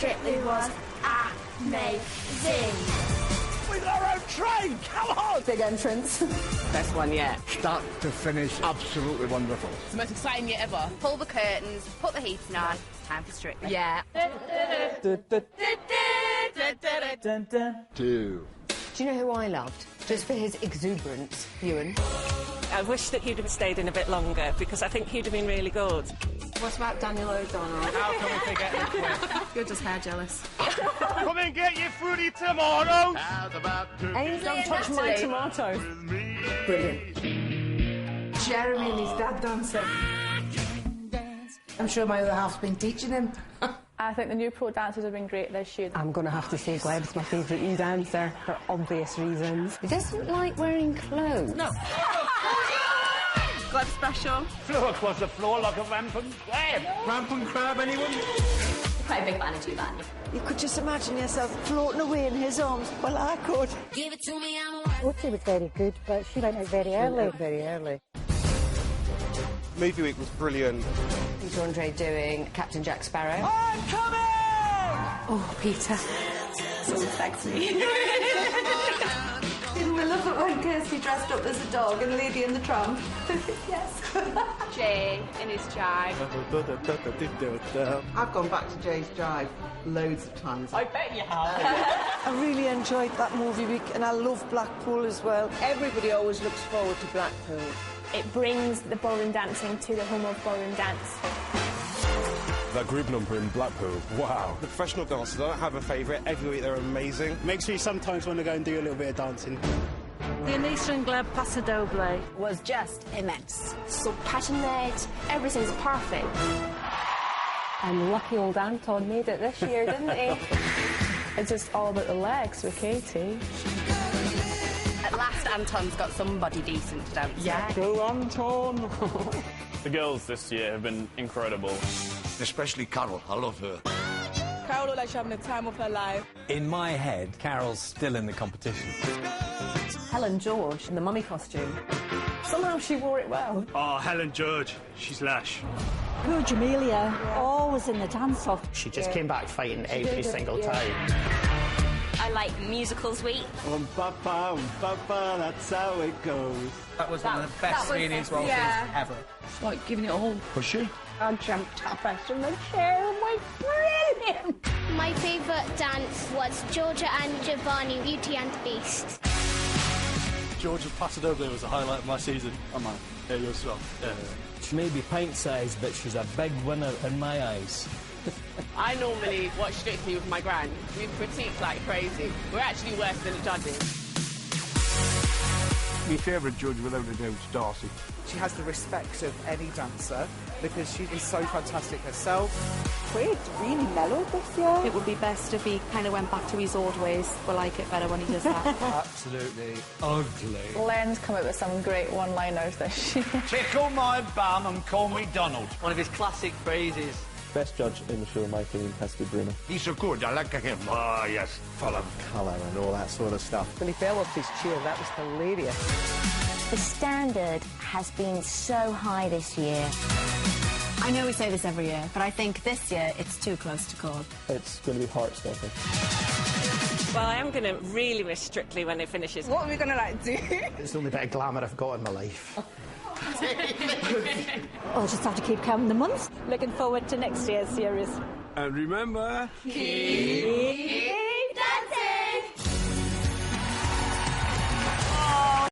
Strictly was amazing. With our own train, come on! Big entrance. Best one yet. Start to finish, absolutely wonderful. It's the most exciting year ever. Pull the curtains, put the heating on, time for Strictly. Yeah. Two. Do you know who I loved? Just for his exuberance, Ewan. I wish that he'd have stayed in a bit longer, because I think he'd have been really good. What about Daniel O'Donnell? How can we forget the quiz? You're just hair jealous. Come and get your fruity tomatoes! Ainsley, don't touch my tomato. Brilliant. Jeremy and his dad dancer. I'm sure my other half's been teaching him. I think the new pro dancers have been great this year. I'm going to have to say Gleb's my favourite new dancer, for obvious reasons. He doesn't like wearing clothes. No. Gleb special. Flew across the floor like a rampant crab. Rampant crab, anyone? Quite a big fan of you, man. You could just imagine yourself floating away in his arms. Well, I could. Give it to me, I'm Lucy was very good, but she went out very early. Very early. Movie week was brilliant. Who's Andre doing Captain Jack Sparrow? I'm coming! Oh, Peter. So sexy. Didn't we love it when Kirsty dressed up as a dog and Lady and the Tramp? Yes. Jay in his jive. I've gone back to Jay's Drive loads of times. I bet you have. I really enjoyed that movie week, and I love Blackpool as well. Everybody always looks forward to Blackpool. It brings the ballroom dancing to the home of ballroom dance. That group number in Blackpool, wow. The professional dancers, I don't have a favourite. Every week they're amazing. Makes me sometimes want to go and do a little bit of dancing. The Anissa and Gleb Paso Doble Was just immense. So passionate, everything's perfect. And lucky old Anton made it this year, didn't he? It's just all about the legs with Katie. At last, Anton's got somebody decent to dance. Yeah. Go Anton! The girls this year have been incredible. Especially Carol, I love her. Carol looked like she's having the time of her life. In my head, Carol's still in the competition. Helen George in the mummy costume. Somehow she wore it well. Oh, Helen George, she's lash. Poor Jamelia, always in the dance-off. She just came back fighting every single time. I like musicals week. Ba-ba, that's how it goes. That was one of the best Swedish roles ever. It's like giving it all. Was she? I jumped up out from the chair and went brilliant. My favourite dance was Georgia and Giovanni, Beauty and the Beast. George's Paso Doble was the highlight of my season. Oh man, there you go as well. Yeah. She may be pint-sized, but she's a big winner in my eyes. I normally watch Strictly with my gran. We critique like crazy. We're actually worse than the judges. My favourite judge, without a doubt, is Darcy. She has the respect of any dancer because she is so fantastic herself. Great, really mellow this year. It would be best if he kind of went back to his old ways. We'll like it better when he does that. Absolutely ugly. Len's come up with some great one-liners this year. Tickle my bum and call me Donald. One of his classic phrases. Best judge in the show, in my opinion, has to be Bruno. He's so good, I like him. Ah, yes, full of Colour and all that sort of stuff. When he fell off his chair, that was hilarious. The standard has been so high this year. I know we say this every year, but I think this year it's too close to call. It's going to be heart-stopping. Well, I am going to really miss Strictly when it finishes. What are we going to do? It's the only bit of glamour I've got in my life. I'll just have to keep counting the months. Looking forward to next year's series. And remember... Keep